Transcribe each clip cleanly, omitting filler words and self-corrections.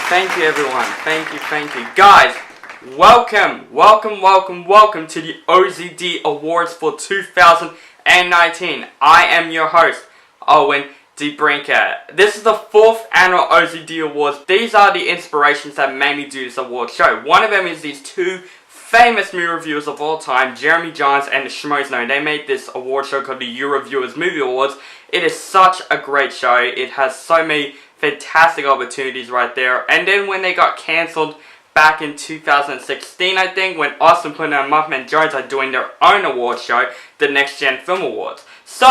Thank you everyone, thank you. Guys, welcome to the OZD Awards for 2019. I am your host, Owen DeBrinker. This is the 4th annual OZD Awards. These are the inspirations that made me do this award show. One of them is these two famous movie reviewers of all time, Jeremy Johns and the Schmoes Know. They made this award show called the Euroviewers Movie Awards. It is such a great show. It has so many fantastic opportunities right there. And then when they got cancelled back in 2016, I think, when Austin Poon and Muffman Jones are doing their own award show, the Next Gen Film Awards. So,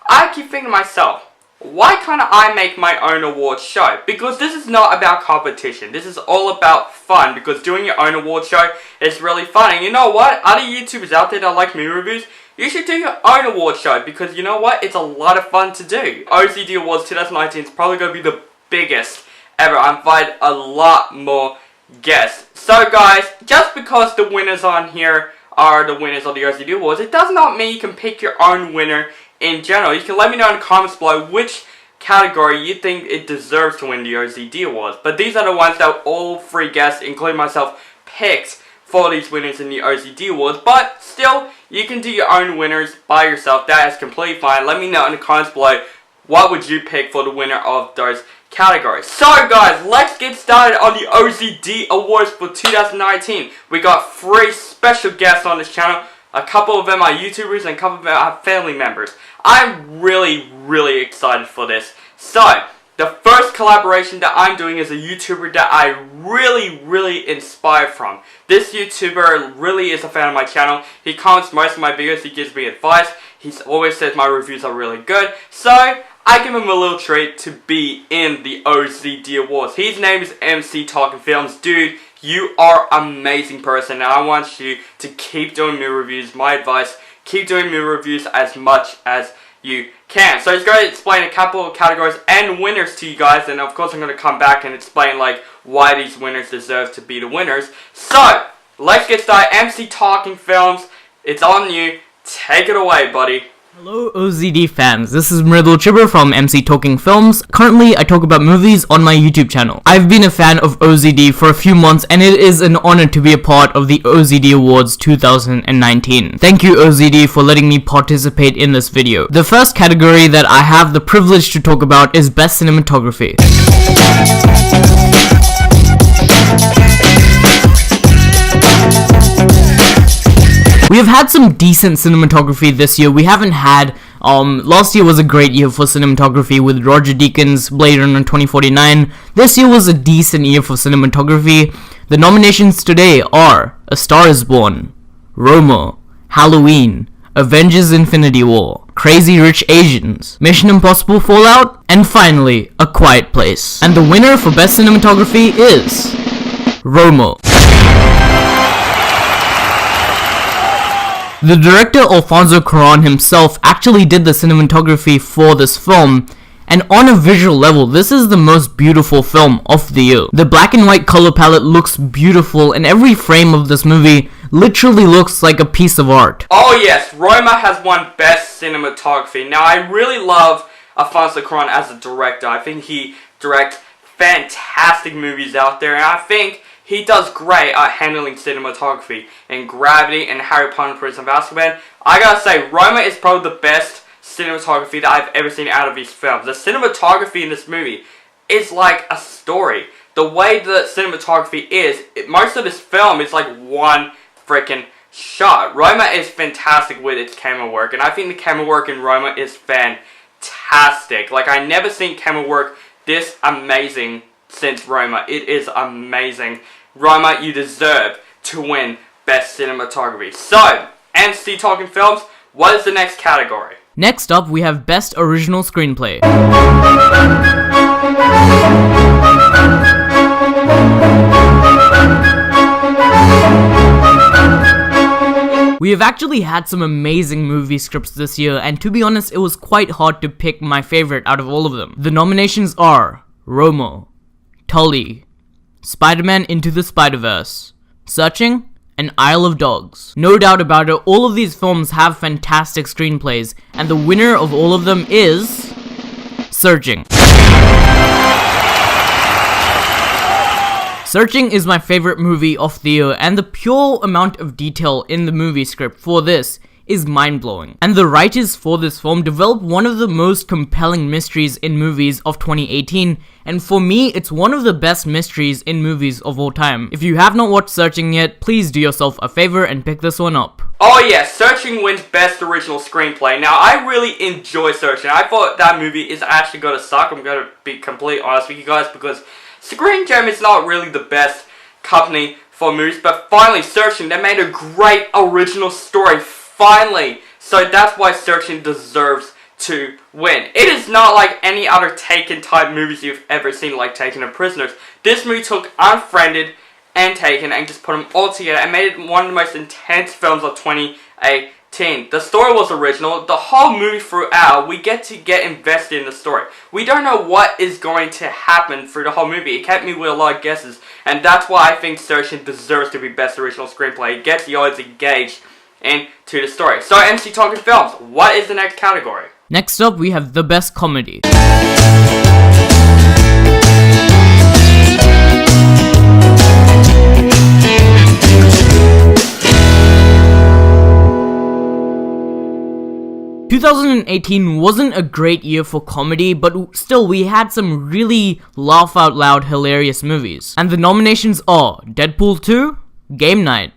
I keep thinking to myself, why can't I make my own award show? Because this is not about competition. This is all about fun. Because doing your own award show is really fun. And you know what? Other YouTubers out there that like movie reviews, you should do your own award show. Because you know what? It's a lot of fun to do. OZD Awards 2019 is probably going to be the biggest ever. I invite a lot more guests. So guys, just because the winners on here are the winners of the OZD Awards, it does not mean you can pick your own winner in general. You can let me know in the comments below which category you think it deserves to win the OZD Awards. But these are the ones that all 3 guests, including myself, picked for these winners in the OZD Awards. But still, you can do your own winners by yourself. That is completely fine. Let me know in the comments below, what would you pick for the winner of those categories. So guys, let's get started on the OZD Awards for 2019. We got 3 special guests on this channel. A couple of them are YouTubers and a couple of them are family members. I'm really excited for this. So, the first collaboration that I'm doing is a YouTuber that I really inspired from. This YouTuber really is a fan of my channel. He comments most of my videos, he gives me advice. He always says my reviews are really good. So, I give him a little treat to be in the OZD Awards. His name is MC TalkingFilms. Dude, you are an amazing person, and I want you to keep doing movie reviews. My advice, keep doing movie reviews as much as you can. So he's going to explain a couple of categories and winners to you guys, and of course I'm going to come back and explain like why these winners deserve to be the winners. So, let's get started. MC TalkingFilms, it's on you. Take it away, buddy. Hello OZD fans, this is Mridul Chibber from MC TalkingFilms. Currently, I talk about movies on my YouTube channel. I've been a fan of OZD for a few months and it is an honor to be a part of the OZD Awards 2019. Thank you OZD for letting me participate in this video. The first category that I have the privilege to talk about is Best Cinematography. We have had some decent cinematography this year. We haven't had, last year was a great year for cinematography with Roger Deakins' Blade Runner 2049. This year was a decent year for cinematography. The nominations today are A Star Is Born, Roma, Halloween, Avengers Infinity War, Crazy Rich Asians, Mission Impossible Fallout, and finally, A Quiet Place. And the winner for Best Cinematography is Roma. The director Alfonso Cuarón himself actually did the cinematography for this film, and on a visual level, this is the most beautiful film of the year. The black and white color palette looks beautiful, and every frame of this movie literally looks like a piece of art. Oh yes, Roma has won Best Cinematography. Now I really love Alfonso Cuarón as a director. I think he directs fantastic movies out there, and I think he does great at handling cinematography and Gravity and Harry Potter and Prisoner of Azkaban. I gotta say, Roma is probably the best cinematography that I've ever seen out of these films. The cinematography in this movie is like a story. The way the cinematography is, most of this film is like one freaking shot. Roma is fantastic with its camera work, and I think the camera work in Roma is fantastic. Like, I never seen camera work this amazing since Roma. It is amazing. Roma, you deserve to win Best Cinematography. So, MC TalkingFilms, what is the next category? Next up, we have Best Original Screenplay. We have actually had some amazing movie scripts this year, and to be honest, it was quite hard to pick my favorite out of all of them. The nominations are Roma, Tully, Spider-Man Into the Spider-Verse, Searching, and Isle of Dogs. No doubt about it, all of these films have fantastic screenplays, and the winner of all of them is Searching. Searching is my favorite movie of the year, and the pure amount of detail in the movie script for this is mind-blowing. And the writers for this film developed one of the most compelling mysteries in movies of 2018, and for me, it's one of the best mysteries in movies of all time. If you have not watched Searching yet, please do yourself a favor and pick this one up. Oh yeah, Searching wins Best Original Screenplay. Now, I really enjoy Searching. I thought that movie is actually gonna suck, I'm gonna be completely honest with you guys, because Screen Gem is not really the best company for movies, but finally, Searching, they made a great original story, finally. So that's why Searching deserves to win. It is not like any other Taken type movies you've ever seen, like Taken and Prisoners. This movie took Unfriended and Taken and just put them all together and made it one of the most intense films of 2018. The story was original. The whole movie throughout, we get invested in the story. We don't know what is going to happen through the whole movie. It kept me with a lot of guesses, and that's why I think Searching deserves to be Best Original Screenplay. It gets the audience engaged into the story. So, MC TalkingFilms, what is the next category? Next up, we have the Best Comedy. 2018 wasn't a great year for comedy, but still we had some really laugh out loud hilarious movies. And the nominations are Deadpool 2, Game Night,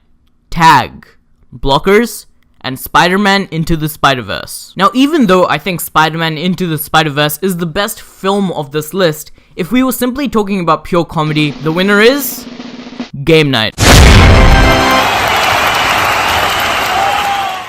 Tag, Blockers, and Spider-Man Into the Spider-Verse. Now, even though I think Spider-Man Into the Spider-Verse is the best film of this list, if we were simply talking about pure comedy, the winner is Game Night.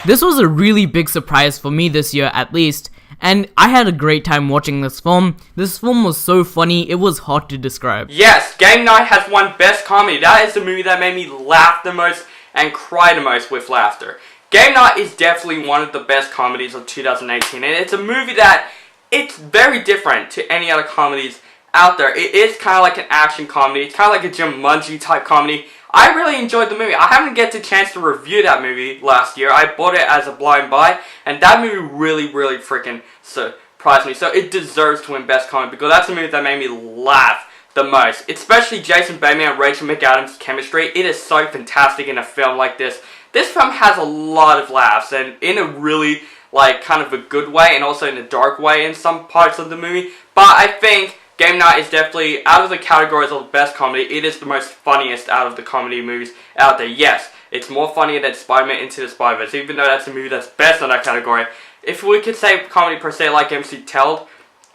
This was a really big surprise for me this year at least, and I had a great time watching this film. This film was so funny, it was hard to describe. Yes, Game Night has won Best Comedy. That is the movie that made me laugh the most and cry the most with laughter. Game Night is definitely one of the best comedies of 2018, and it's a movie that it's very different to any other comedies out there. It is kind of like an action comedy. It's kind of like a Jumanji type comedy. I really enjoyed the movie. I haven't get the chance to review that movie last year. I bought it as a blind buy, and that movie really freaking surprised me. So it deserves to win Best Comedy because that's the movie that made me laugh the most. Especially Jason Bateman and Rachel McAdams' chemistry. It is so fantastic in a film like this. This film has a lot of laughs, and in a really, like, kind of a good way, and also in a dark way in some parts of the movie. But I think Game Night is definitely, out of the categories of best comedy, it is the most funniest out of the comedy movies out there. Yes, it's more funnier than Spider-Man Into the Spider-Verse, even though that's the movie that's best in that category. If we could say comedy per se like MC told,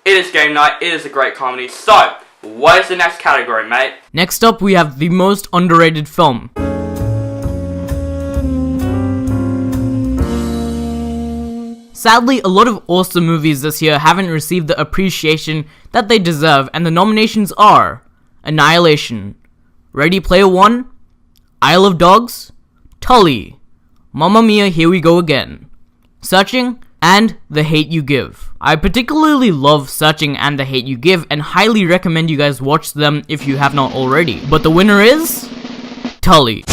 it is Game Night, it is a great comedy. So, what is the next category, mate? Next up, we have the most underrated film. Sadly, a lot of awesome movies this year haven't received the appreciation that they deserve, and the nominations are Annihilation, Ready Player One, Isle of Dogs, Tully, Mamma Mia, Here We Go Again, Searching, and The Hate You Give. I particularly love Searching and The Hate You Give, and highly recommend you guys watch them if you have not already. But the winner is Tully.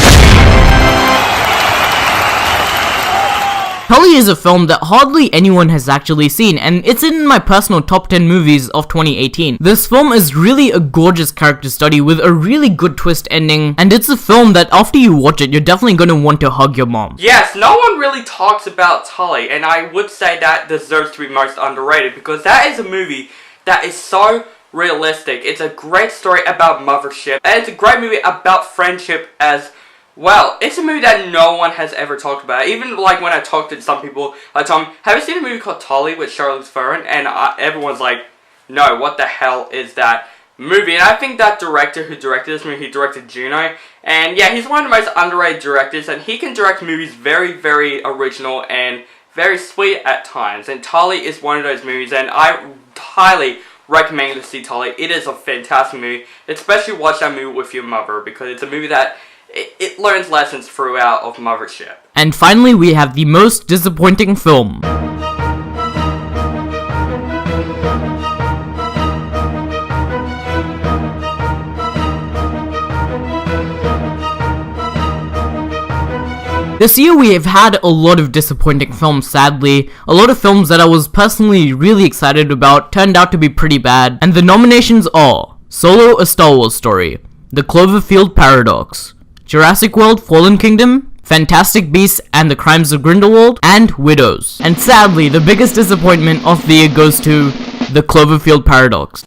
Tully is a film that hardly anyone has actually seen, and it's in my personal top 10 movies of 2018. This film is really a gorgeous character study with a really good twist ending, and it's a film that after you watch it, you're definitely gonna want to hug your mom. Yes, no one really talks about Tully, and I would say that deserves to be most underrated, because that is a movie that is so realistic. It's a great story about mothership, and it's a great movie about friendship as well. It's a movie that no one has ever talked about. Even like when I talked to some people, I told them, have you seen a movie called Tully with Charlize Theron? And everyone's like, no, what the hell is that movie? And I think that director who directed this movie, he directed Juno. And yeah, he's one of the most underrated directors, and he can direct movies very, very original and very sweet at times. And Tully is one of those movies, and I highly recommend to see Tully. It is a fantastic movie, especially watch that movie with your mother, because it's a movie that it learns lessons throughout of mothership. And finally, we have the most disappointing film. This year we have had a lot of disappointing films, sadly. A lot of films that I was personally really excited about turned out to be pretty bad. And the nominations are Solo: A Star Wars Story, The Cloverfield Paradox, Jurassic World: Fallen Kingdom, Fantastic Beasts and the Crimes of Grindelwald, and Widows. And sadly, the biggest disappointment of the year goes to The Cloverfield Paradox.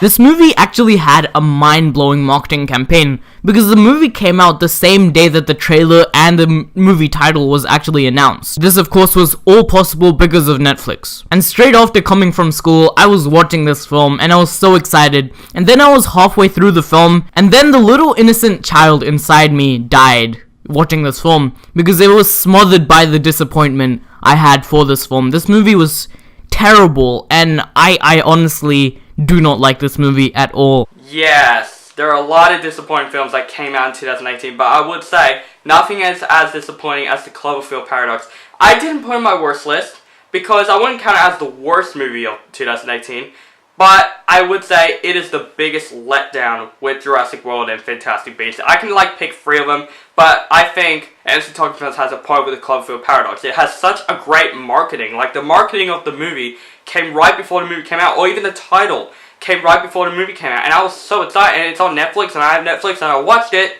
This movie actually had a mind-blowing marketing campaign because the movie came out the same day that the trailer and the movie title was actually announced. This of course was all possible because of Netflix. And straight after coming from school, I was watching this film and I was so excited, and then I was halfway through the film and then the little innocent child inside me died watching this film because it was smothered by the disappointment I had for this film. This movie was terrible and I honestly do not like this movie at all. Yes, there are a lot of disappointing films that came out in 2018, but I would say nothing is as disappointing as The Cloverfield Paradox. I didn't put it on my worst list because I wouldn't count it as the worst movie of 2018, but I would say it is the biggest letdown with Jurassic World and Fantastic Beasts. I can pick 3 of them, but I think MC TalkingFilms has a part with The Cloverfield Paradox. It has such a great marketing. The marketing of the movie came right before the movie came out, or even the title came right before the movie came out, and I was so excited, and it's on Netflix, and I have Netflix, and I watched it.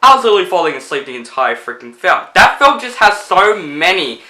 I was literally falling asleep the entire freaking film. That film just has so many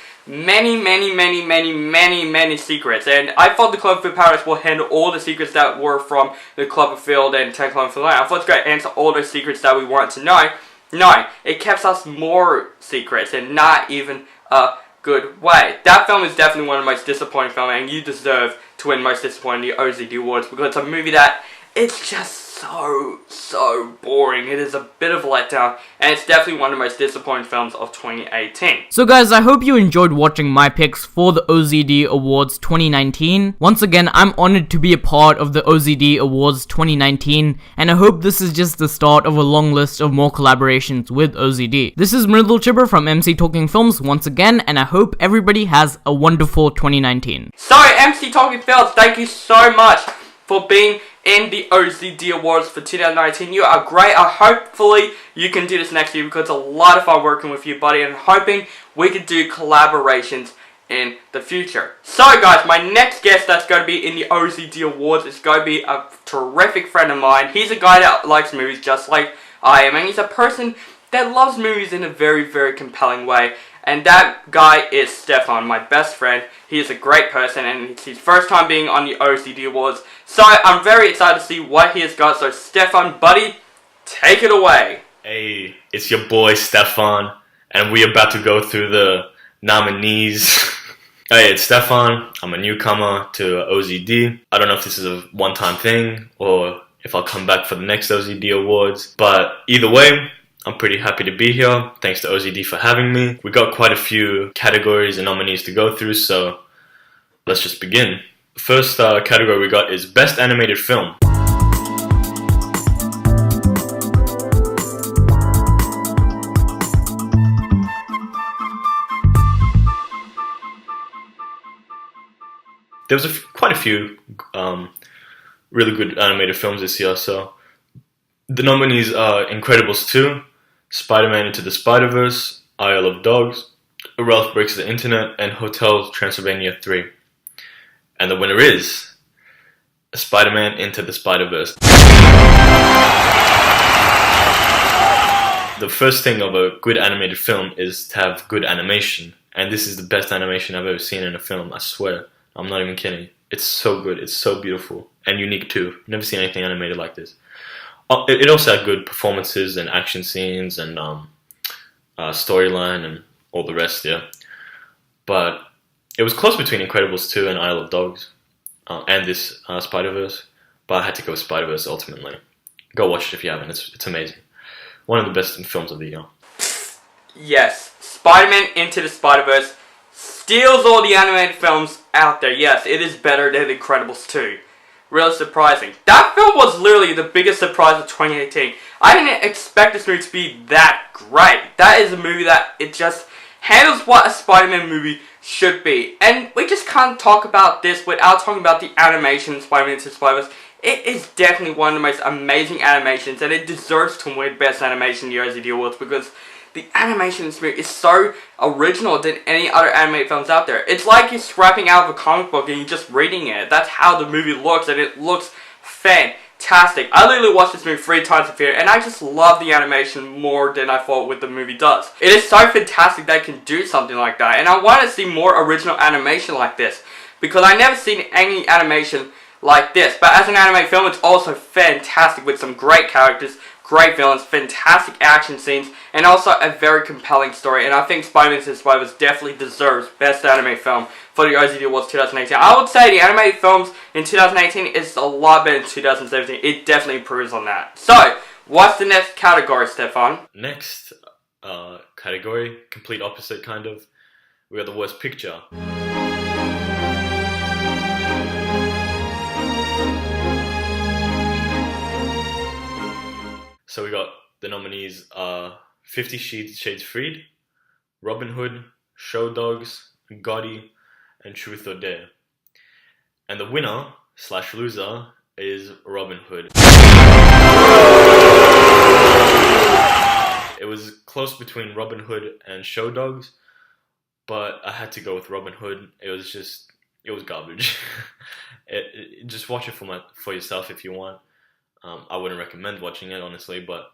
secrets, and I thought The Cloverfield Paradox will handle all the secrets that were from The Cloverfield and 10 Cloverfield Lane. I thought it's going to answer all those secrets that we wanted to know. No, it kept us more secrets, and not even a good way. That film is definitely one of the most disappointing films, and you deserve to win most disappointing the OZD Awards because it's a movie that it's just so boring. It is a bit of a letdown, and it's definitely one of the most disappointing films of 2018. So guys, I hope you enjoyed watching my picks for the OZD Awards 2019. Once again, I'm honored to be a part of the OZD Awards 2019, and I hope this is just the start of a long list of more collaborations with OZD. This is Mridul Chibber from MC Talking Films once again, and I hope everybody has a wonderful 2019. So, MC Talking Films, thank you so much for being in the OZD Awards for 2019. You are great. Hopefully you can do this next year because it's a lot of fun working with you, buddy, and hoping we can do collaborations in the future. So guys, my next guest that's going to be in the OZD Awards is going to be a terrific friend of mine. He's a guy that likes movies just like I am, and he's a person that loves movies in a very compelling way. And that guy is Stefan, my best friend. He is a great person, and it's his first time being on the OZD Awards. So I'm very excited to see what he has got. So Stefan, buddy, take it away. Hey, it's your boy Stefan, and we're about to go through the nominees. Hey, it's Stefan. I'm a newcomer to OZD. I don't know if this is a one-time thing, or if I'll come back for the next OZD Awards. But either way, I'm pretty happy to be here. Thanks to OZD for having me. We got quite a few categories and nominees to go through, so let's just begin. The first category we got is Best Animated Film. There was quite a few really good animated films this year, so the nominees are Incredibles 2, Spider-Man Into the Spider-Verse, Isle of Dogs, Ralph Breaks the Internet, and Hotel Transylvania 3. And the winner is Spider-Man Into the Spider-Verse. The first thing of a good animated film is to have good animation, and this is the best animation I've ever seen in a film, I swear. I'm not even kidding. It's so good, it's so beautiful, and unique too. Never seen anything animated like this. It also had good performances and action scenes and storyline and all the rest, yeah. But it was close between Incredibles 2 and Isle of Dogs and this Spider-Verse. But I had to go with Spider-Verse ultimately. Go watch it if you haven't. It's amazing. One of the best films of the year. Yes, Spider-Man Into the Spider-Verse steals all the animated films out there. Yes, it is better than Incredibles 2. really surprising. That film was literally the biggest surprise of 2018. I didn't expect this movie to be that great. That is a movie that it just handles what a Spider-Man movie should be. And we just can't talk about this without talking about the animation in Spider-Man Into the Spider-Verse. It is definitely one of the most amazing animations, and it deserves to win Best Animation in the OZD Awards because the animation in this movie is so original than any other animated films out there. It's like you're scrapping out of a comic book and you're just reading it. That's how the movie looks, and it looks fantastic. I literally watched this movie 3 times in theater, and I just love the animation more than I thought what the movie does. It is so fantastic that it can do something like that, and I want to see more original animation like this because I've never seen any animation like this. But as an animated film, it's also fantastic with some great characters, great villains, fantastic action scenes, and also a very compelling story. And I think Spider-Man Into the Spider-Verse definitely deserves Best Animated Film for the OZD Awards 2018. I would say the animated films in 2018 is a lot better than 2017. It definitely improves on that. So, what's the next category, Stefan? Next category, complete opposite kind of. We got the worst picture. So we got the nominees 50 Shades Freed, Robin Hood, Show Dogs, Gotti, and Truth or Dare. And the winner / loser is Robin Hood. It was close between Robin Hood and Show Dogs, but I had to go with Robin Hood. It was garbage. Just watch it for yourself if you want. I wouldn't recommend watching it, honestly, but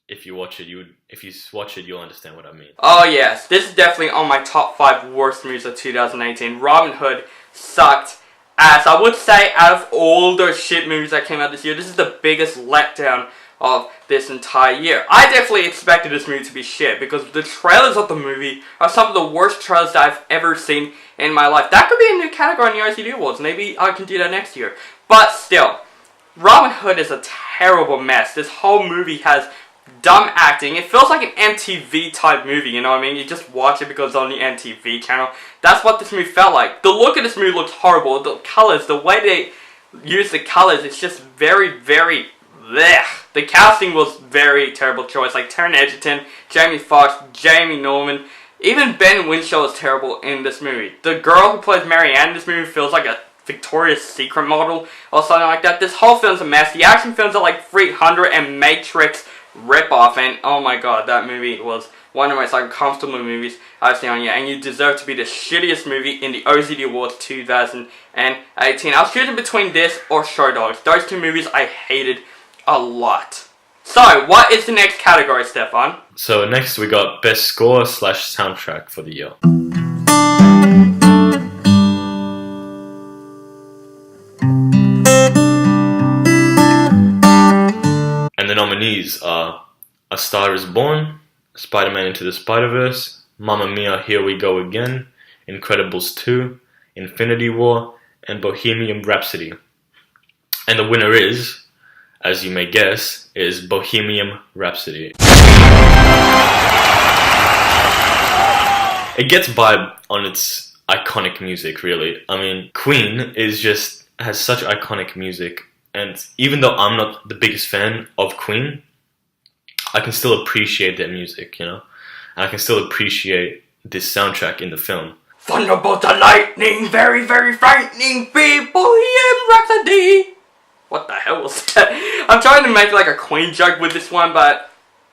if you watch it, you'll understand what I mean. Oh yes, this is definitely on my top 5 worst movies of 2018. Robin Hood sucked ass. I would say out of all those shit movies that came out this year, this is the biggest letdown of this entire year. I definitely expected this movie to be shit because the trailers of the movie are some of the worst trailers that I've ever seen in my life. That could be a new category in the OZD Awards. Maybe I can do that next year. But still, Robin Hood is a terrible mess. This whole movie has dumb acting. It feels like an MTV type movie, you know what I mean? You just watch it because it's on the MTV channel. That's what this movie felt like. The look of this movie looks horrible. The colors, the way they use the colors, it's just very, very blech. The casting was very terrible choice. Like Taron Egerton, Jamie Foxx, Jamie Norman. Even Ben Whishaw is terrible in this movie. The girl who plays Marianne in this movie feels like a Victoria's Secret model or something like that. This whole film's a mess. The action films are like 300 and Matrix ripoff, and oh my god, that movie was one of the most uncomfortable movies I've seen on yet, and you deserve to be the shittiest movie in the OZD Awards 2018. I was choosing between this or Show Dogs. Those 2 movies I hated a lot. So, what is the next category, Stefan? So next we got Best Score / Soundtrack for the year. And the nominees are A Star Is Born, Spider-Man Into the Spider-Verse, Mamma Mia, Here We Go Again, Incredibles 2, Infinity War, and Bohemian Rhapsody. And the winner is, as you may guess, is Bohemian Rhapsody. It gets by on its iconic music, really. I mean, Queen has such iconic music. And even though I'm not the biggest fan of Queen, I can still appreciate their music, you know? And I can still appreciate this soundtrack in the film. Thunderbolt and lightning, very, very frightening, Bohemian Rhapsody. What the hell was that? I'm trying to make like a Queen joke with this one, but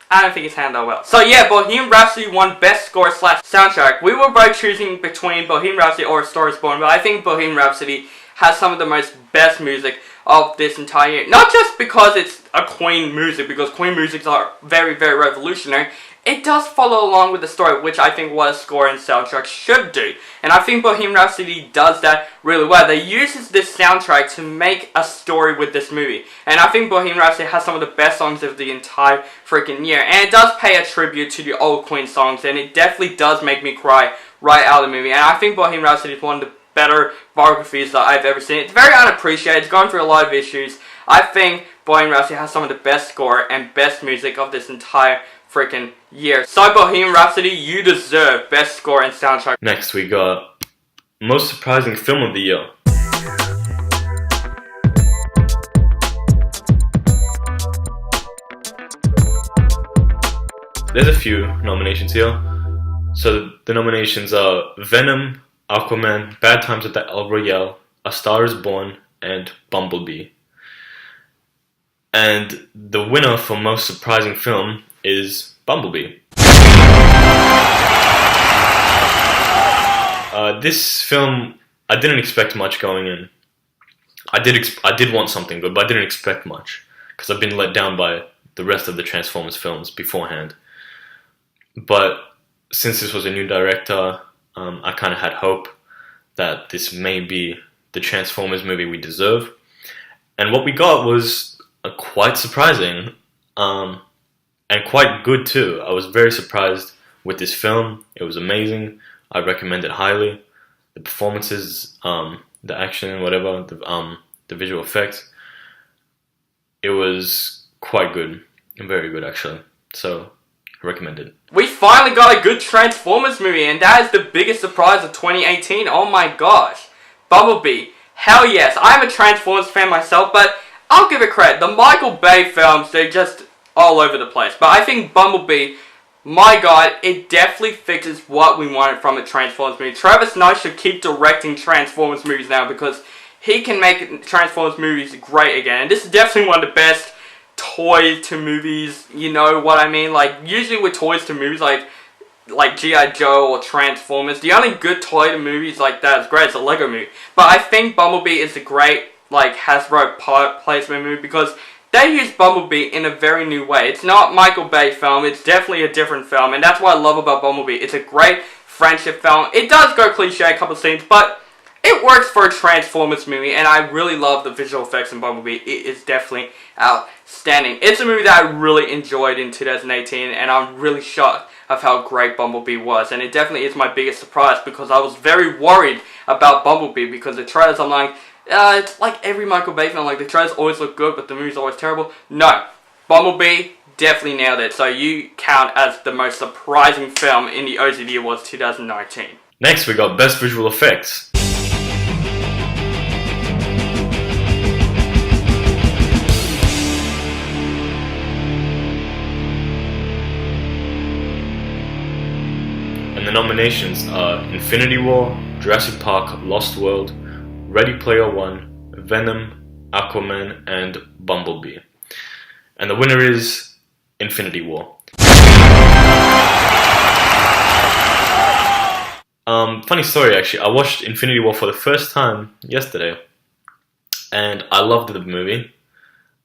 I don't think it's handled well. So yeah, Bohemian Rhapsody won Best Score / Soundtrack. We were both choosing between Bohemian Rhapsody or A Star Is Born, but I think Bohemian Rhapsody has some of the most best music of this entire year. Not just because it's a Queen music, because Queen musics are very, very revolutionary. It does follow along with the story, which I think what a score and soundtrack should do. And I think Bohemian Rhapsody does that really well. They uses this soundtrack to make a story with this movie. And I think Bohemian Rhapsody has some of the best songs of the entire freaking year. And it does pay a tribute to the old Queen songs, and it definitely does make me cry right out of the movie. And I think Bohemian Rhapsody is one of the better biographies that I've ever seen. It's very unappreciated. It's gone through a lot of issues. I think Bohemian Rhapsody has some of the best score and best music of this entire freaking year. So Bohemian Rhapsody, you deserve best score and soundtrack. Next we got Most Surprising Film of the Year. there's a few nominations here. So the nominations are Venom, Aquaman, Bad Times at the El Royale, A Star is Born, and Bumblebee. And the winner for most surprising film is Bumblebee. This film, I didn't expect much going in. I did want something good, but I didn't expect much because I've been let down by the rest of the Transformers films beforehand. But since this was a new director, I kind of had hope that this may be the Transformers movie we deserve. And what we got was quite surprising, and quite good too. I was very surprised with this film. It was amazing. I recommend it highly. The performances, the action, whatever, the visual effects, it was quite good, very good actually. So, I recommend it. We finally got a good Transformers movie, and that is the biggest surprise of 2018. Oh my gosh. Bumblebee. Hell yes. I'm a Transformers fan myself, but I'll give it credit. The Michael Bay films, they're just all over the place. But I think Bumblebee, my god, it definitely fixes what we wanted from a Transformers movie. Travis Knight should keep directing Transformers movies now because he can make Transformers movies great again. And this is definitely one of the best toy to movies, you know what I mean? Like, usually with toys to movies, like G.I. Joe or Transformers, the only good toy to movies like that is great. It's a Lego movie. But I think Bumblebee is a great, like, Hasbro product placement movie because they use Bumblebee in a very new way. It's not Michael Bay film. It's definitely a different film. And that's what I love about Bumblebee. It's a great friendship film. It does go cliche a couple of scenes, but it works for a Transformers movie. And I really love the visual effects in Bumblebee. It is definitely outstanding. It's a movie that I really enjoyed in 2018. And I'm really shocked of how great Bumblebee was. And it definitely is my biggest surprise because I was very worried about Bumblebee because the trailers, I'm like, it's like every Michael Bay film, like the trailers always look good, but the movie's always terrible. No, Bumblebee definitely nailed it. So you count as the most surprising film in the OZD Awards 2019. Next, we got Best Visual Effects. And the nominations are Infinity War, Jurassic Park, Lost World, Ready Player One, Venom, Aquaman, and Bumblebee. And the winner is Infinity War. Funny story actually, I watched Infinity War for the first time yesterday, and I loved the movie.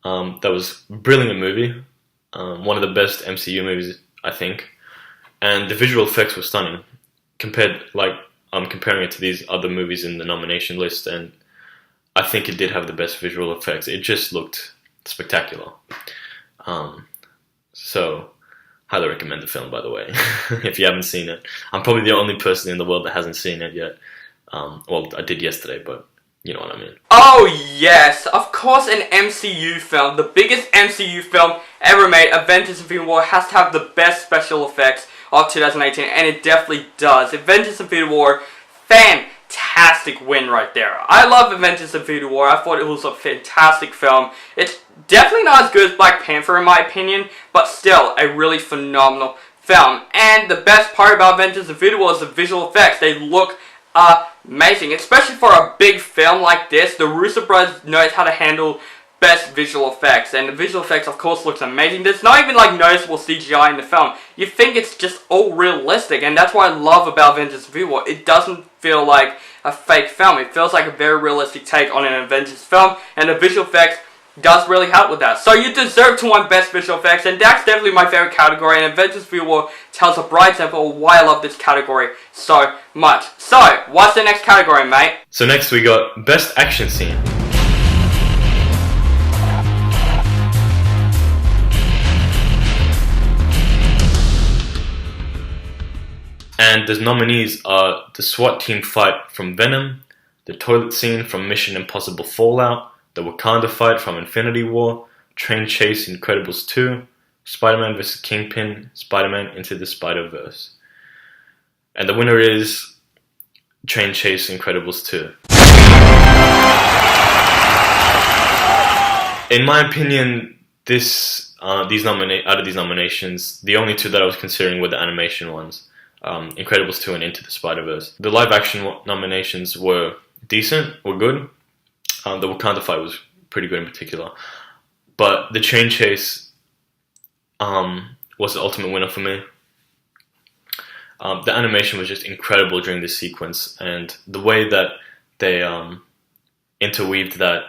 That was a brilliant movie, one of the best MCU movies, I think. And the visual effects were stunning, I'm comparing it to these other movies in the nomination list, and I think it did have the best visual effects. It just looked spectacular. So, highly recommend the film, by the way, if you haven't seen it. I'm probably the only person in the world that hasn't seen it yet. Well, I did yesterday, but you know what I mean. Oh yes, of course an MCU film, the biggest MCU film ever made, Avengers Infinity War, has to have the best special effects of 2018, and it definitely does. Avengers Infinity War, fantastic win right there. I love Avengers Infinity War. I thought it was a fantastic film. It's definitely not as good as Black Panther in my opinion, but still a really phenomenal film. And the best part about Avengers Infinity War is the visual effects. They look amazing, especially for a big film like this. The Russo brothers knows how to handle best visual effects, and the visual effects of course looks amazing. There's not even like noticeable CGI in the film. You think it's just all realistic, and that's what I love about Avengers Infinity War. It doesn't feel like a fake film. It feels like a very realistic take on an Avengers film, and the visual effects does really help with that. So you deserve to win best visual effects, and that's definitely my favorite category, and Avengers Infinity War tells a bright example of why I love this category so much. So, what's the next category, mate? So next we got Best Action Scene. And the nominees are the SWAT team fight from Venom, the toilet scene from Mission Impossible Fallout, the Wakanda fight from Infinity War, train chase Incredibles 2, Spider-Man vs. Kingpin, Spider-Man Into the Spider-Verse. And the winner is Train Chase Incredibles 2. In my opinion, this out of these nominations, the only two that I was considering were the animation ones, Incredibles 2 and Into the Spider-Verse. The live-action nominations were decent, were good. The Wakanda fight was pretty good in particular. But the train chase was the ultimate winner for me. The animation was just incredible during this sequence, and the way that they interweaved that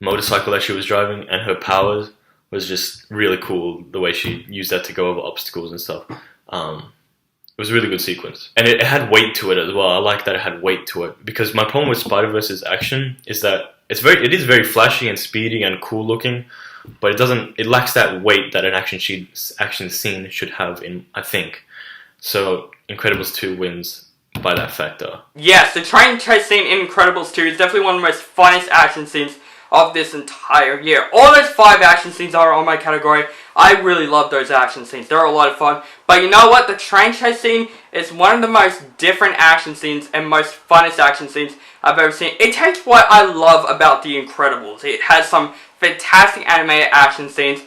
motorcycle that she was driving and her powers was just really cool. The way she used that to go over obstacles and stuff. It was a really good sequence, and it had weight to it as well. I like that it had weight to it, because my problem with Spider-Verse's action is that it is very flashy and speedy and cool looking, but it lacks that weight that an action scene should have, I think. So Incredibles 2 wins by that factor. Yes, the train chase scene in Incredibles 2 is definitely one of the most funnest action scenes of this entire year. All those 5 action scenes are on my category. I really love those action scenes. They're a lot of fun. But you know what? The train chase scene is one of the most different action scenes and most funnest action scenes I've ever seen. It takes what I love about The Incredibles. It has some fantastic animated action scenes.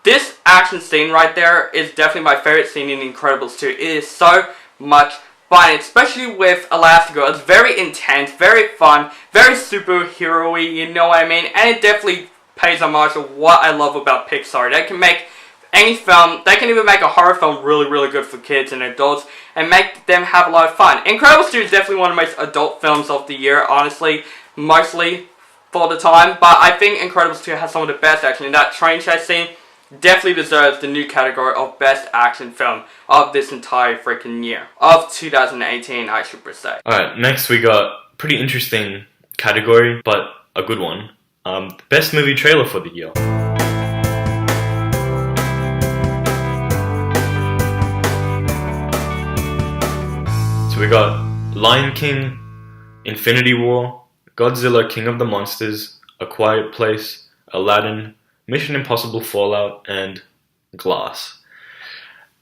This action scene right there is definitely my favorite scene in Incredibles 2. It is so much fun, especially with Elastigirl. It's very intense, very fun, very superhero-y, you know what I mean? And it definitely pays homage to what I love about Pixar. They can make any film, they can even make a horror film really, really good for kids and adults and make them have a lot of fun. Incredibles 2 is definitely one of the most adult films of the year, honestly, mostly for the time. But I think Incredibles 2 has some of the best action. And that train chase scene definitely deserves the new category of Best Action Film of this entire freaking year. Of 2018, I should say. Alright, next we got pretty interesting category, but a good one. Best Movie Trailer for the year. So we got Lion King, Infinity War, Godzilla King of the Monsters, A Quiet Place, Aladdin, Mission Impossible Fallout, and Glass.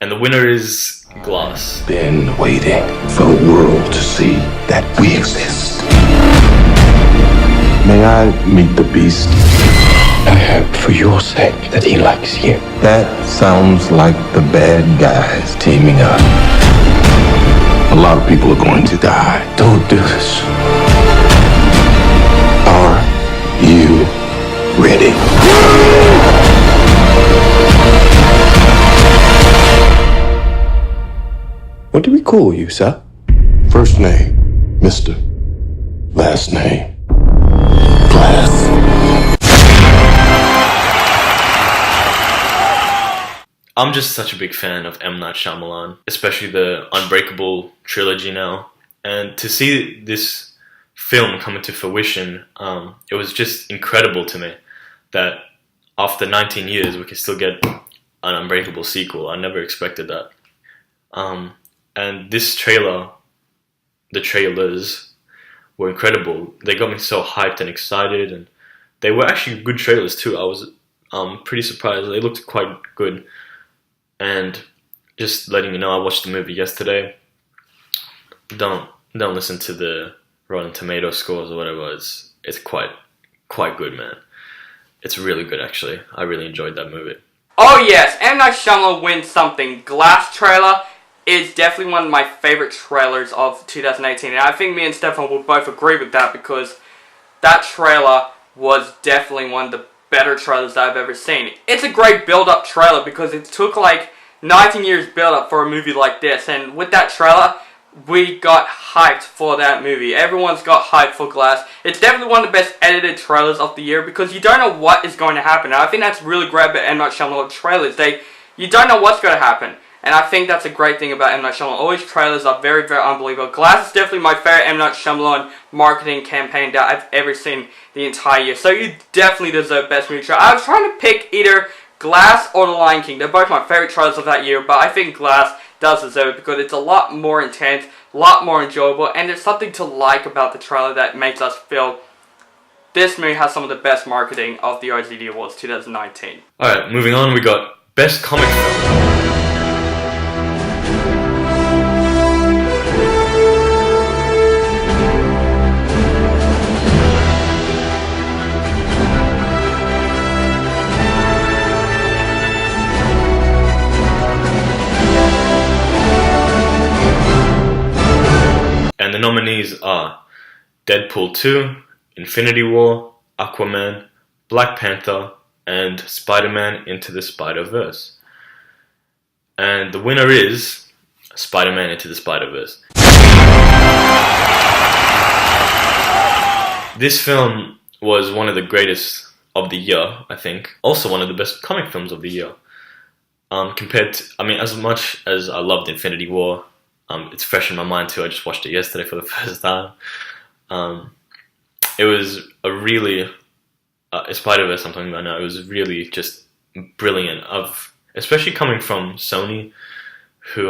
And the winner is Glass. Been waiting for the world to see that we exist. May I meet the beast? I hope for your sake that he likes you. That sounds like the bad guys teaming up. A lot of people are going to die. Don't do this. Are you ready? What do we call you, sir? First name, Mr. Last name, Glass. I'm just such a big fan of M. Night Shyamalan, especially the Unbreakable trilogy now. And to see this film come into fruition, it was just incredible to me that after 19 years we could still get an Unbreakable sequel. I never expected that. And this trailer, the trailers were incredible. They got me so hyped and excited, and they were actually good trailers too. I was pretty surprised. They looked quite good. And just letting you know, I watched the movie yesterday. Don't listen to the Rotten Tomato scores or whatever. It's quite good, man. It's really good, actually. I really enjoyed that movie. Oh yes, M. Night Shyamalan wins something. Glass trailer is definitely one of my favorite trailers of 2018. And I think me and Stefan will both agree with that, because that trailer was definitely one of the better trailers that I've ever seen. It's a great build-up trailer because it took like 19 years build-up for a movie like this. And with that trailer, we got hyped for that movie. Everyone's got hyped for Glass. It's definitely one of the best edited trailers of the year because you don't know what is going to happen. And I think that's really great about M. Night Shyamalan trailers. You don't know what's going to happen. And I think that's a great thing about M. Night Shyamalan. All his trailers are very, very unbelievable. Glass is definitely my favorite M. Night Shyamalan marketing campaign that I've ever seen the entire year. So you definitely deserve Best Movie Trailer. I was trying to pick either Glass or The Lion King. They're both my favorite trailers of that year, but I think Glass does deserve it because it's a lot more intense, a lot more enjoyable, and there's something to like about the trailer that makes us feel this movie has some of the best marketing of the OZD Awards 2019. Alright, moving on, we got Best Comic Film. nominees are Deadpool 2, Infinity War, Aquaman, Black Panther, and Spider-Man Into the Spider-Verse. And the winner is Spider-Man Into the Spider-Verse. This film was one of the greatest of the year, I think. Also one of the best comic films of the year. Compared to, as much as I loved Infinity War, it's fresh in my mind too. I just watched it yesterday for the first time. It was a really, Spider-Verse, I'm talking about now, it was really just brilliant. Especially coming from Sony, who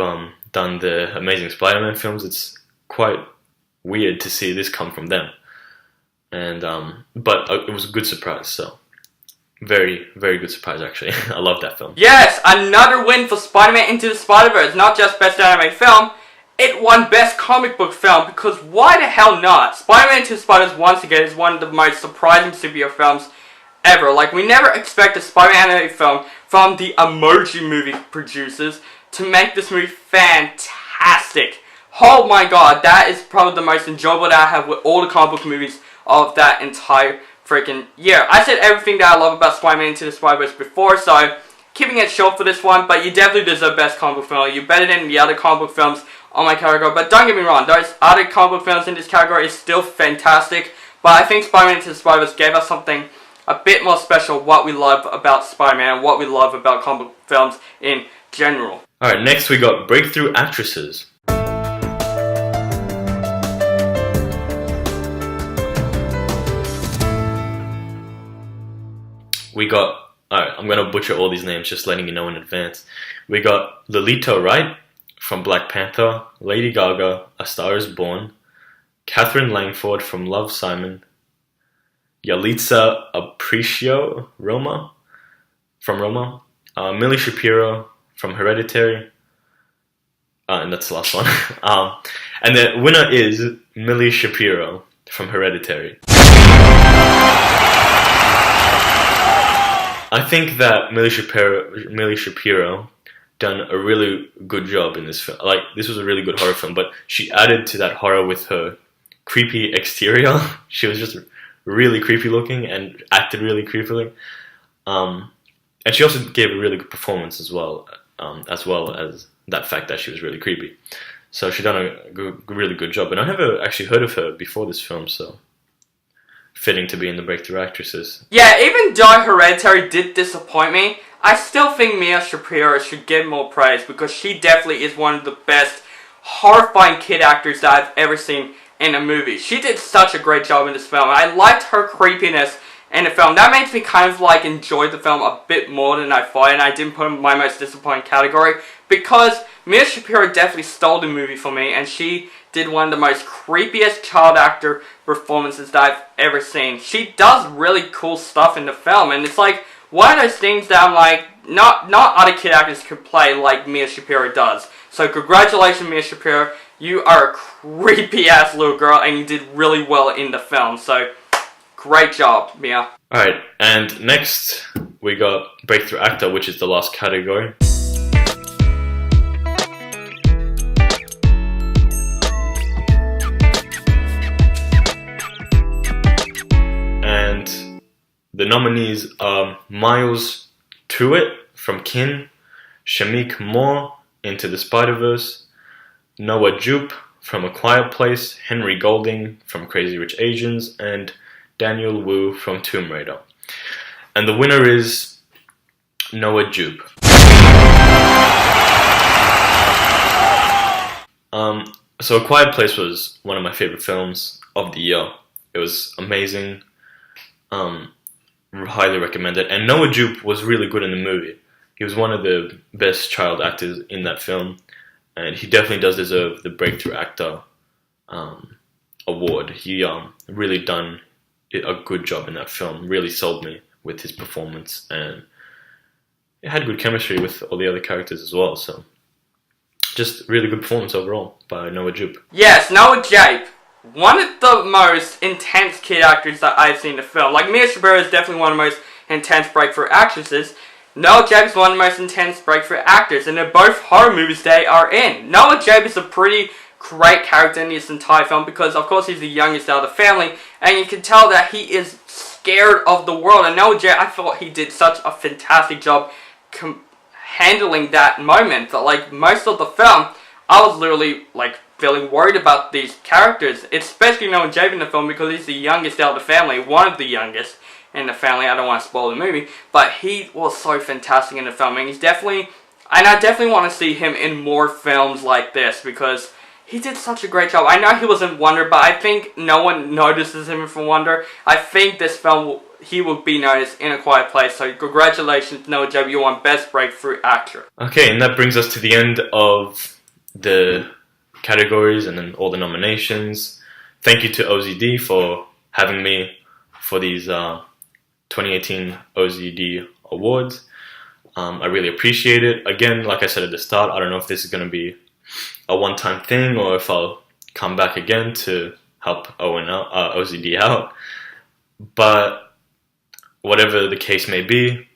done the Amazing Spider-Man films, it's quite weird to see this come from them. And but it was a good surprise, so very, very good surprise actually. I love that film. Yes, another win for Spider-Man Into the Spider-Verse. Not just Best Animated Film, it won Best Comic Book Film, because why the hell not? Spider-Man Into the Spider-Verse once again is one of the most surprising superhero films ever. Like, we never expect a Spider-Man animated film from the Emoji Movie producers to make this movie fantastic. Oh my god, that is probably the most enjoyable that I have with all the comic book movies of that entire freaking year. I said everything that I love about Spider-Man Into the Spider-Verse before, so keeping it short for this one, but you definitely deserve Best Comic Book Film. You're better than the other comic book films on my category, but don't get me wrong, those other comic book films in this category is still fantastic, but I think Spider-Man Into the Spider-Verse gave us something a bit more special, what we love about Spider-Man and what we love about comic book films in general. Alright, next we got Breakthrough Actresses. We got, alright, I'm gonna butcher all these names, just letting you know in advance. We got Lolita Wright from Black Panther, Lady Gaga, A Star Is Born, Catherine Langford from Love, Simon, Yalitza Aparicio from Roma, Millie Shapiro from Hereditary, and that's the last one. And the winner is Millie Shapiro from Hereditary. I think that Millie Shapiro done a really good job in this film. Like, this was a really good horror film, but she added to that horror with her creepy exterior. She was just really creepy looking and acted really creepily. And she also gave a really good performance as well as that fact that she was really creepy. So she done a really good job. And I never actually heard of her before this film, so fitting to be in the Breakthrough Actresses. Yeah, even though Hereditary did disappoint me, I still think Mia Shapiro should get more praise, because she definitely is one of the best horrifying kid actors that I've ever seen in a movie. She did such a great job in this film. I liked her creepiness in the film. That makes me kind of like enjoy the film a bit more than I thought, and I didn't put her in my most disappointing category, because Mia Shapiro definitely stole the movie for me, and she did one of the most creepiest child actor performances that I've ever seen. She does really cool stuff in the film, and it's like one of those things that I'm like, not other kid actors could play like Mia Shapiro does. So congratulations, Mia Shapiro. You are a creepy ass little girl, and you did really well in the film. So great job, Mia. Alright, and next we got Breakthrough Actor, which is the last category. And the nominees are Miles Tewitt from Kin, Shamik Moore, Into the Spider-Verse, Noah Jupe from A Quiet Place, Henry Golding from Crazy Rich Asians, and Daniel Wu from Tomb Raider. And the winner is Noah Jupe. So A Quiet Place was one of my favorite films of the year. It was amazing. Highly recommend it. And Noah Jupe was really good in the movie. He was one of the best child actors in that film, and he definitely does deserve the Breakthrough Actor award. He really done a good job in that film. Really sold me with his performance, and it had good chemistry with all the other characters as well. So just really good performance overall by Noah Jupe. Yes, Noah Jupe. One of the most intense kid actors that I've seen in the film. Like, Mia Shapiro is definitely one of the most intense breakthrough actresses. Noah Jupe is one of the most intense breakthrough actors, and they're both horror movies they are in. Noah Jupe is a pretty great character in this entire film because, of course, he's the youngest out of the family, and you can tell that he is scared of the world. And I thought he did such a fantastic job handling that moment. But like most of the film, I was literally like feeling worried about these characters, especially knowing Jay in the film because he's the youngest out of the family, one of the youngest in the family. I don't want to spoil the movie, but he was so fantastic in the film, and I definitely want to see him in more films like this because he did such a great job. I know he was in Wonder, but I think no one notices him from Wonder. I think this film, he will be noticed in A Quiet Place. So congratulations, Noah J. You won Best Breakthrough Actor. Okay, and that brings us to the end of the categories and then all the nominations. Thank you to OZD for having me for these 2018 OZD Awards. I really appreciate it. Again, like I said at the start, I don't know if this is going to be a one-time thing or if I'll come back again to help OZD out. But whatever the case may be,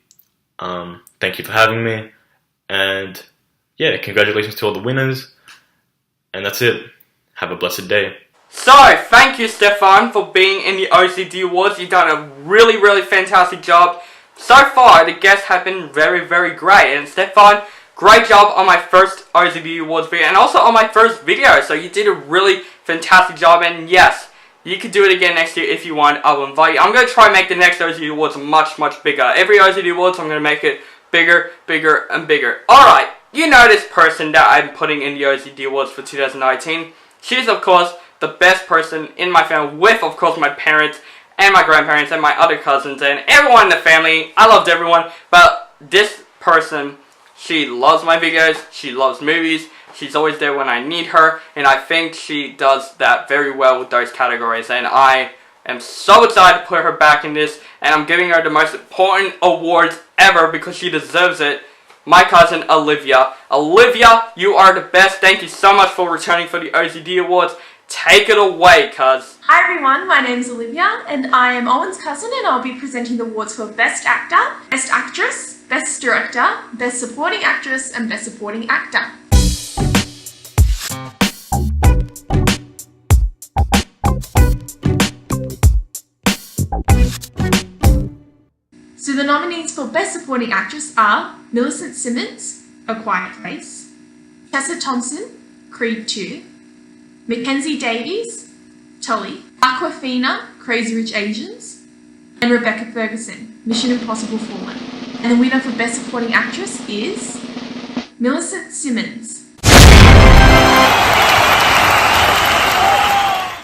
thank you for having me. And yeah, congratulations to all the winners. And that's it. Have a blessed day. So, thank you, Stefan, for being in the OZD Awards. You've done a really, really fantastic job. So far, the guests have been very, very great. And Stefan, great job on my first OZD Awards video and also on my first video. So you did a really fantastic job. And yes, you could do it again next year if you want. I will invite you. I'm going to try and make the next OZD Awards much, much bigger. Every OZD Awards, I'm going to make it bigger, bigger, and bigger. Alright, you know this person that I'm putting in the OZD Awards for 2019. She's, of course, the best person in my family with, of course, my parents and my grandparents and my other cousins and everyone in the family. I loved everyone, but this person, she loves my videos, she loves movies, she's always there when I need her, and I think she does that very well with those categories, and I am so excited to put her back in this, and I'm giving her the most important awards ever because she deserves it. My cousin, Olivia. Olivia, you are the best. Thank you so much for returning for the OZD Awards. Take it away, cuz. Hi everyone, my name is Olivia and I am Owen's cousin and I'll be presenting the awards for Best Actor, Best Actress, Best Director, Best Supporting Actress and Best Supporting Actor. So the nominees for Best Supporting Actress are Millicent Simmons, A Quiet Place, Tessa Thompson, Creed 2, Mackenzie Davies, Tully, Aquafina, Crazy Rich Asians, and Rebecca Ferguson, Mission Impossible Fallen. And the winner for Best Supporting Actress is Millicent Simmons.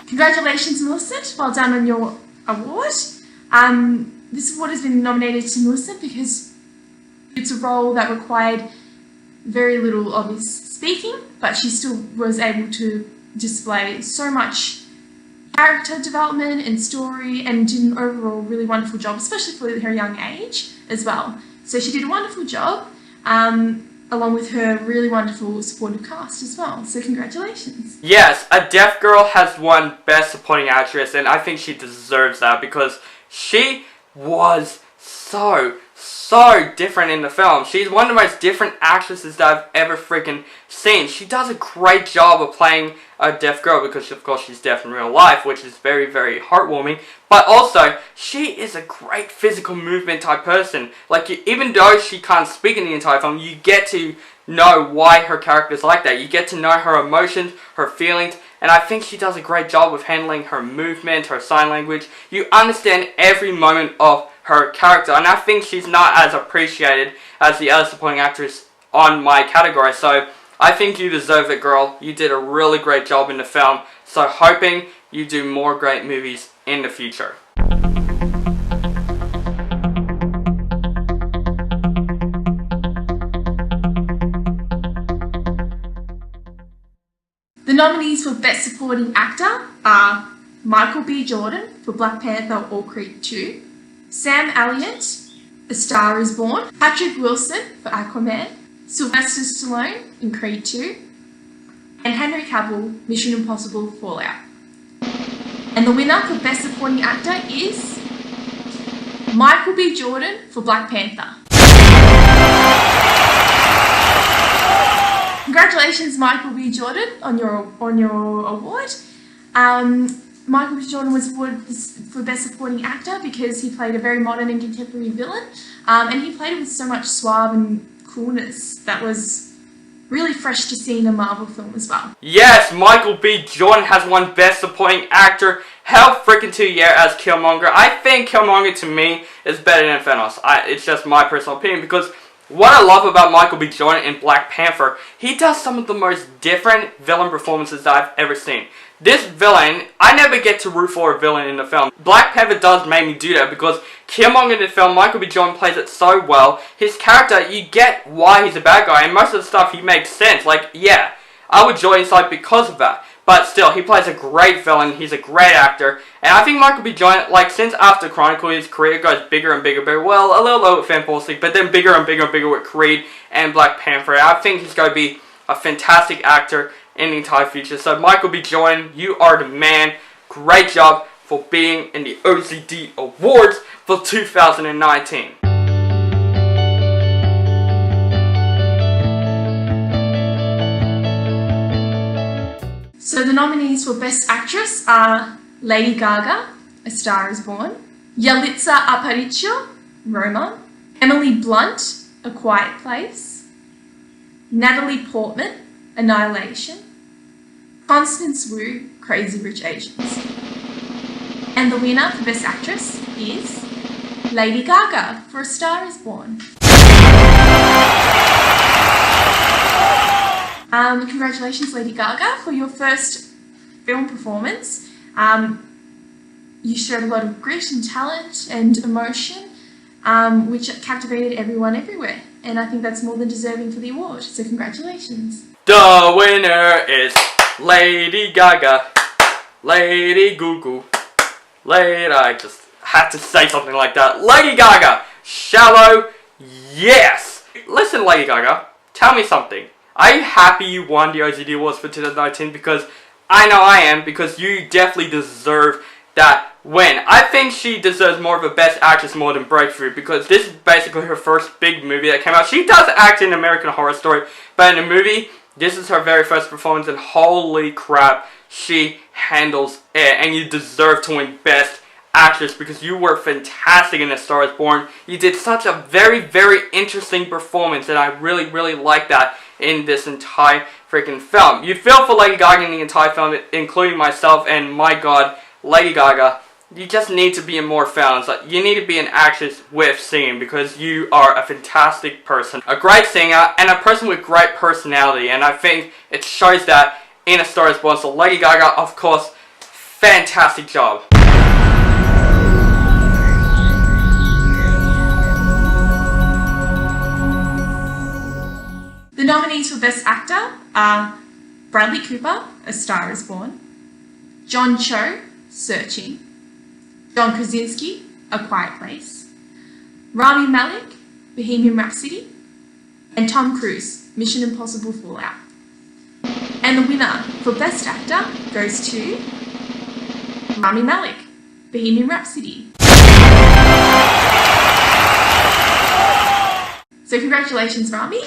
Congratulations, Millicent. Well done on your award. This award has been nominated to Millicent because it's a role that required very little obvious speaking, but she still was able to display so much character development and story and did an overall really wonderful job, especially for her young age as well. So she did a wonderful job along with her really wonderful supportive cast as well. So congratulations. Yes, a deaf girl has won Best Supporting Actress and I think she deserves that because she was so different in the film. She's one of the most different actresses that I've ever freaking seen. She does a great job of playing a deaf girl because of course she's deaf in real life, which is very, very heartwarming. But also, she is a great physical movement type person. Like, even though she can't speak in the entire film, you get to know why her character's like that. You get to know her emotions, her feelings, and I think she does a great job with handling her movement, her sign language. You understand every moment of her character, and I think she's not as appreciated as the other supporting actress on my category. So I think you deserve it, girl. You did a really great job in the film. So hoping you do more great movies in the future. The nominees for Best Supporting Actor are Michael B. Jordan for Black Panther or Creed 2, Sam Elliott, A Star Is Born, Patrick Wilson for Aquaman, Sylvester Stallone in Creed 2, and Henry Cavill, Mission Impossible Fallout. And the winner for Best Supporting Actor is Michael B. Jordan for Black Panther. Congratulations. Congratulations, Michael B. Jordan, on your award. Michael B. Jordan was awarded for Best Supporting Actor because he played a very modern and contemporary villain, and he played it with so much suave and coolness that was really fresh to see in a Marvel film as well. Yes, Michael B. Jordan has won Best Supporting Actor. Hell freaking to yeah as Killmonger. I think Killmonger to me is better than Thanos. It's just my personal opinion because what I love about Michael B. Jordan in Black Panther, he does some of the most different villain performances that I've ever seen. This villain, I never get to root for a villain in the film. Black Panther does make me do that because Killmonger in the film, Michael B. Jordan plays it so well. His character, you get why he's a bad guy, and most of the stuff he makes sense. Like, yeah, I would join his side because of that. But still, he plays a great villain, he's a great actor, and I think Michael B. Jordan, like, since after Chronicle, his career goes bigger and bigger, well, a little low with Fantastic, but then bigger and bigger and bigger with Creed and Black Panther. I think he's going to be a fantastic actor in the entire future. So, Michael B. Jordan, you are the man. Great job for being in the OZD Awards for 2019. So the nominees for Best Actress are Lady Gaga, A Star Is Born, Yalitza Aparicio, Roma, Emily Blunt, A Quiet Place, Natalie Portman, Annihilation, Constance Wu, Crazy Rich Asians. And the winner for Best Actress is Lady Gaga for A Star Is Born. Congratulations, Lady Gaga, for your first film performance. You showed a lot of grit and talent and emotion, which captivated everyone everywhere. And I think that's more than deserving for the award. So congratulations. The winner is Lady Gaga. Lady Goo. I just had to say something like that. Lady Gaga. Shallow. Yes. Listen, Lady Gaga. Tell me something. Are you happy you won the OZD Awards for 2019? Because I know I am, because you definitely deserve that win. I think she deserves more of a Best Actress more than Breakthrough, because this is basically her first big movie that came out. She does act in American Horror Story, but in the movie, this is her very first performance, and holy crap, she handles it, and you deserve to win Best Actress because you were fantastic in A Star Is Born. You did such a very, very interesting performance, and I really, really like that in this entire freaking film. You feel for Lady Gaga in the entire film, including myself, and my god, Lady Gaga, you just need to be in more films. Like, you need to be an actress with singing because you are a fantastic person, a great singer, and a person with great personality, and I think it shows that in A Star Is Born. So Lady Gaga, of course, fantastic job. The nominees for Best Actor are Bradley Cooper, A Star Is Born, John Cho, Searching, John Krasinski, A Quiet Place, Rami Malek, Bohemian Rhapsody, and Tom Cruise, Mission Impossible Fallout. And the winner for Best Actor goes to Rami Malek, Bohemian Rhapsody. So congratulations, Rami.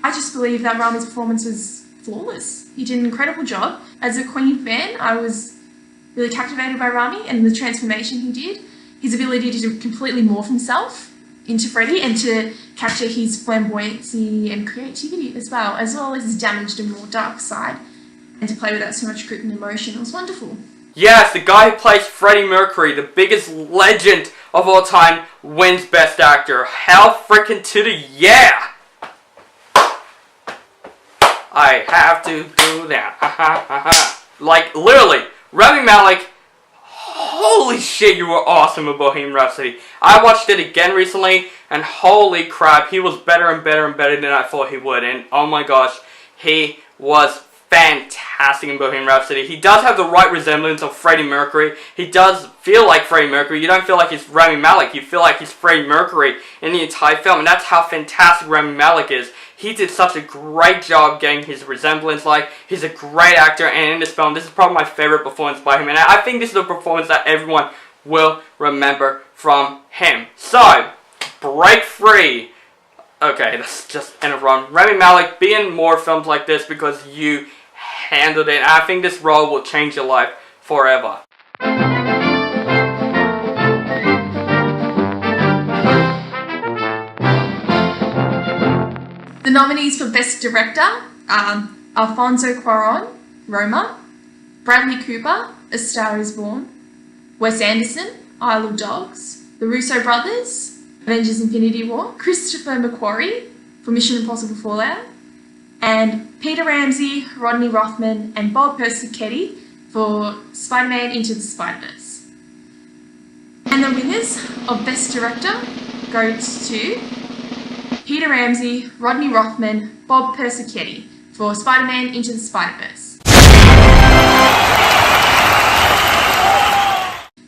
I just believe that Rami's performance was flawless. He did an incredible job. As a Queen fan, I was really captivated by Rami and the transformation he did. His ability to completely morph himself into Freddy and to capture his flamboyancy and creativity as well as his damaged and more dark side, and to play with that so much grit and emotion. It was wonderful. Yes, the guy who plays Freddie Mercury, the biggest legend of all time, wins Best Actor. Hell freaking to the yeah! I have to do that. Like, literally, Rami Malek, holy shit, you were awesome in Bohemian Rhapsody. I watched it again recently, and holy crap, he was better and better and better than I thought he would. And oh my gosh, he was fantastic in Bohemian Rhapsody. He does have the right resemblance of Freddie Mercury. He does feel like Freddie Mercury. You don't feel like he's Rami Malek. You feel like he's Freddie Mercury in the entire film. And that's how fantastic Rami Malek is. He did such a great job getting his resemblance. Like, he's a great actor. And in this film, this is probably my favorite performance by him. And I think this is a performance that everyone will remember from him. So, Break Free. Okay, that's just end of run. Rami Malek, be in more films like this because you handled it. And I think this role will change your life forever. The nominees for Best Director are Alfonso Cuarón, Roma, Bradley Cooper, A Star Is Born, Wes Anderson, Isle of Dogs, The Russo Brothers, Avengers Infinity War, Christopher McQuarrie for Mission Impossible Fallout, and Peter Ramsey, Rodney Rothman, and Bob Persichetti for Spider-Man Into the Spider-Verse. And the winners of Best Director goes to Peter Ramsey, Rodney Rothman, Bob Persichetti for Spider-Man Into the Spider-Verse.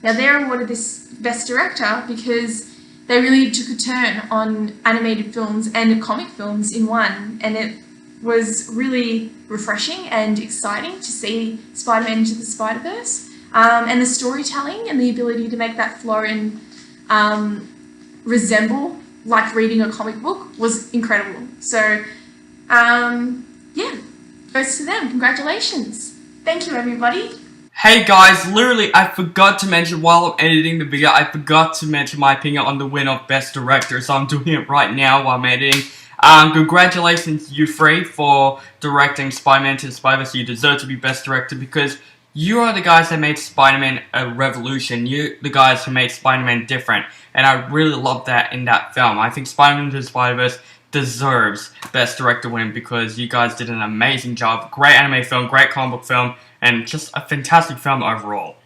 Now they're awarded this Best Director because they really took a turn on animated films and comic films in one, and it was really refreshing and exciting to see Spider-Man Into the Spider-Verse, and the storytelling and the ability to make that flow and resemble like reading a comic book was incredible. So, yeah, goes to them. Congratulations. Thank you, everybody. Hey guys, literally I forgot to mention while I'm editing the video, I forgot to mention my opinion on the winner of Best Director, so I'm doing it right now while I'm editing. Congratulations you three for directing Spider-Man Into the Spider-Verse. You deserve to be Best Director because you are the guys that made Spider-Man a revolution. You're the guys who made Spider-Man different, and I really love that in that film. I think Spider-Man Into the Spider-Verse deserves Best Director win because you guys did an amazing job. Great anime film, great comic book film, and just a fantastic film overall.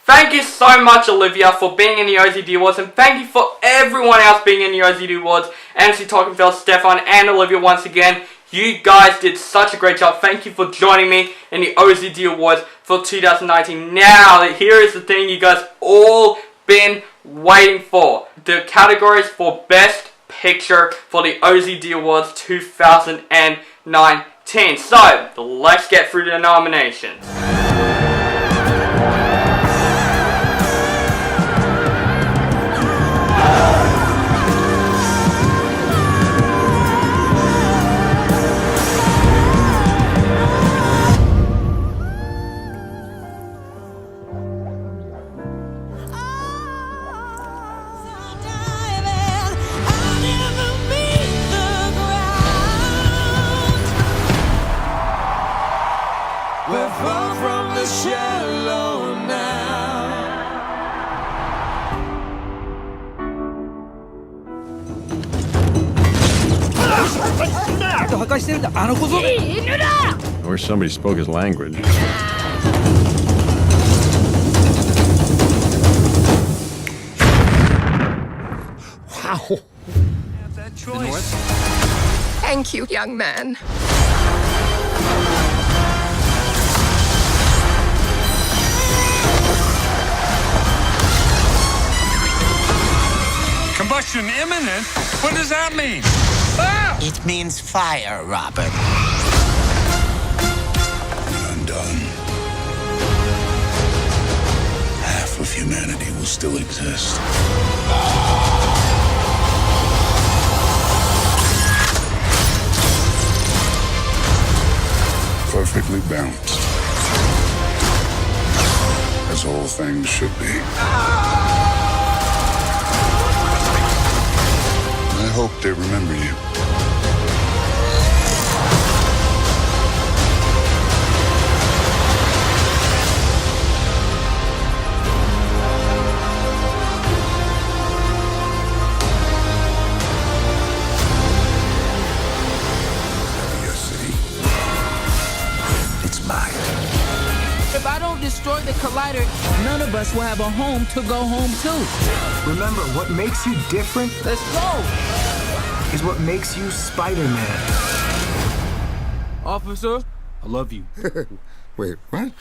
Thank you so much, Olivia, for being in the OZD Awards, and thank you for everyone else being in the OZD Awards. MC TalkingFilms, Stefan, and Olivia once again. You guys did such a great job. Thank you for joining me in the OZD Awards for 2019. Now, here is the thing you guys all been waiting for. The categories for Best Picture for the OZD Awards 2019. So, let's get through the nominations. We're far from the shallow now. 破壊してるんだあの小僧め Or somebody spoke his language. Wow. That choice. Thank you, young man. Combustion imminent? What does that mean? Ah! It means fire, Robin. I'm done. Half of humanity will still exist. Perfectly balanced. As all things should be. I hope they remember you. It's mine. If I don't destroy the collider, none of us will have a home to go home to. Remember, what makes you different Let's go! is what makes you Spider-Man. Officer, I love you. Wait, what?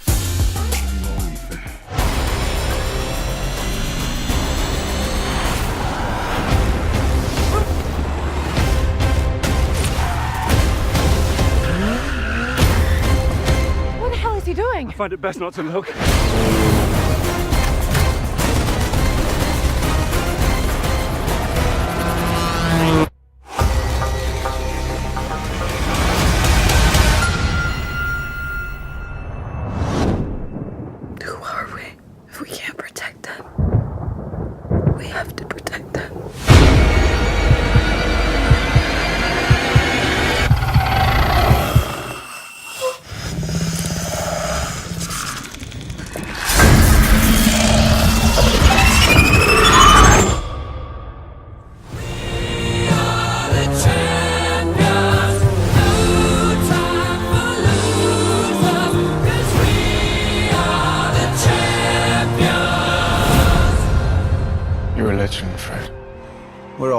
What the hell is he doing? I find it best not to look.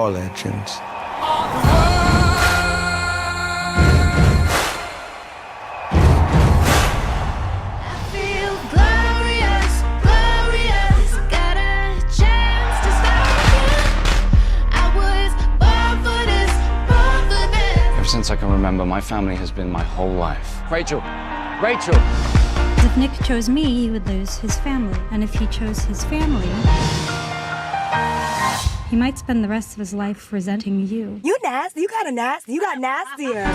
are legends. Since I can remember, my family has been my whole life. Rachel! Rachel! If Nick chose me, he would lose his family. And if he chose his family, he might spend the rest of his life resenting you. You nasty. You kinda nasty. You got nastier.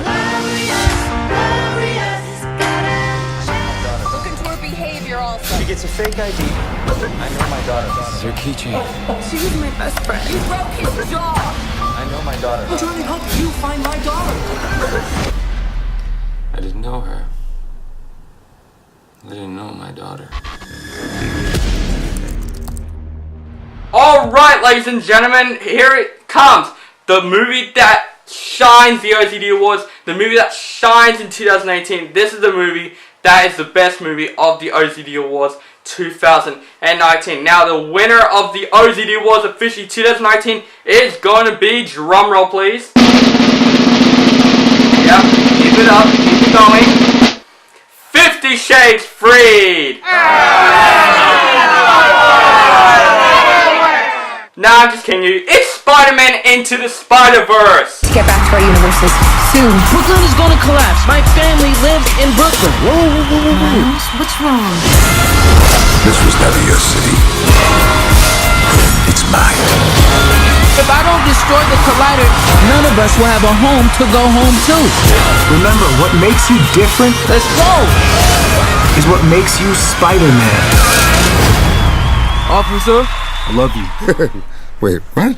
Look into her behavior also. She gets a fake ID. I know my daughter. This is her keychain. She was my best friend. You broke his jaw. I know my daughter. I'm trying to help you find my daughter. I didn't know her. I didn't know my daughter. Alright, ladies and gentlemen, here it comes. The movie that shines the OZD Awards. The movie that shines in 2018. This is the movie that is the best movie of the OZD Awards 2019. Now, the winner of the OZD Awards officially 2019 is going to be, drumroll please. Yep, keep it up, keep it going. 50 Shades Freed. Nah, I'm just kidding you. It's Spider-Man Into the Spider-Verse. Get back to our universes soon. Brooklyn is gonna collapse. My family lives in Brooklyn. Miles, what's wrong? This was never your city. It's mine. If I don't destroy the collider, none of us will have a home to go home to. Remember, what makes you different Let's go. is what makes you Spider-Man. Officer. I love you. Wait, what?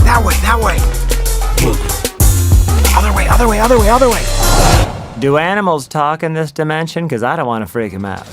That way. Other way. Do animals talk in this dimension? Because I don't want to freak them out.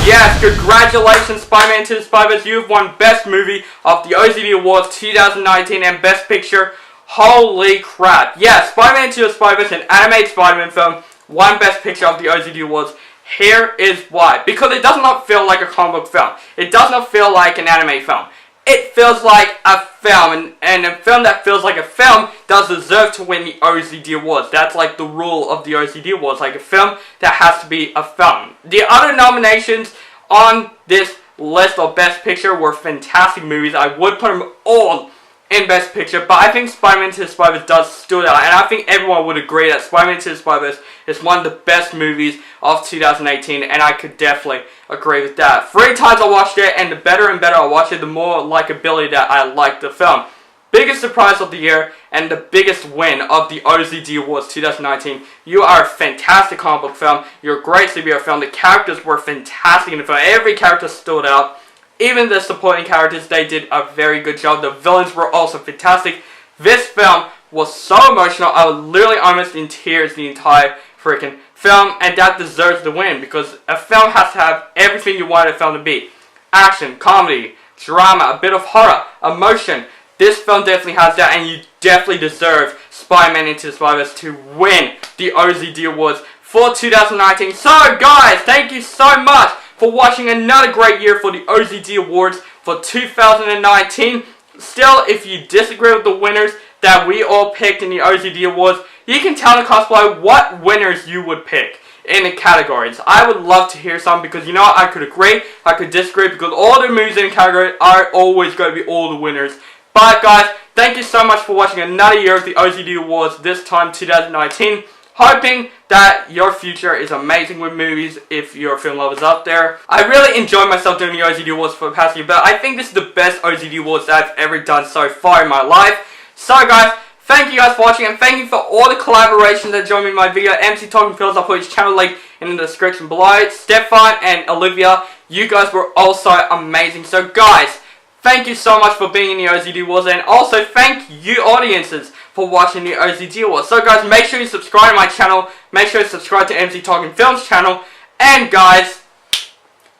Yes, congratulations, Spider-Man Into the Spider-Verse. You have won Best Movie of the OZD Awards 2019 and Best Picture. Holy crap. Yes, Spider-Man Into the Spider-Verse, an animated Spider-Man film, won Best Picture of the OZD Awards. Here is why. Because it does not feel like a comic book film. It does not feel like an anime film. It feels like a film, and a film that feels like a film does deserve to win the OZD Awards. That's like the rule of the OZD Awards, like a film that has to be a film. The other nominations on this list of Best Picture were fantastic movies. I would put them all in Best Picture, but I think Spider-Man Into the Spider-Verse does stood out, and I think everyone would agree that Spider-Man Into the Spider-Verse is one of the best movies of 2018, and I could definitely agree with that. 3 times I watched it, and the better and better I watched it, the more likability that I liked the film. Biggest surprise of the year, and the biggest win of the OZD Awards 2019. You are a fantastic comic book film. You're a great superhero film. The characters were fantastic in the film. Every character stood out. Even the supporting characters, they did a very good job. The villains were also fantastic. This film was so emotional. I was literally almost in tears the entire freaking film, and that deserves the win because a film has to have everything you want a film to be. Action, comedy, drama, a bit of horror, emotion. This film definitely has that, and you definitely deserve Spider-Man Into the Spider-Verse to win the OZD Awards for 2019. So guys, thank you so much for watching another great year for the OZD Awards for 2019. Still, if you disagree with the winners that we all picked in the OZD Awards, you can tell the comments below what winners you would pick in the categories. I would love to hear some because, you know, I could agree, I could disagree, because all the movies in the category are always going to be all the winners. But guys, thank you so much for watching another year of the OZD Awards, this time 2019. Hoping that your future is amazing with movies if you're film lovers out there. I really enjoyed myself doing the OZD Awards for the past year, but I think this is the best OZD Awards that I've ever done so far in my life. So guys, thank you guys for watching, and thank you for all the collaborations that joined me in my video. MC TalkingFilms, I'll put his channel link in the description below. Stefan and Olivia, you guys were also amazing. So guys, thank you so much for being in the OZD Awards, and also thank you audiences for watching the OZD Awards. So guys, make sure you subscribe to my channel, make sure you subscribe to MC TalkingFilms channel, and guys,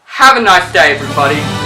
have a nice day everybody.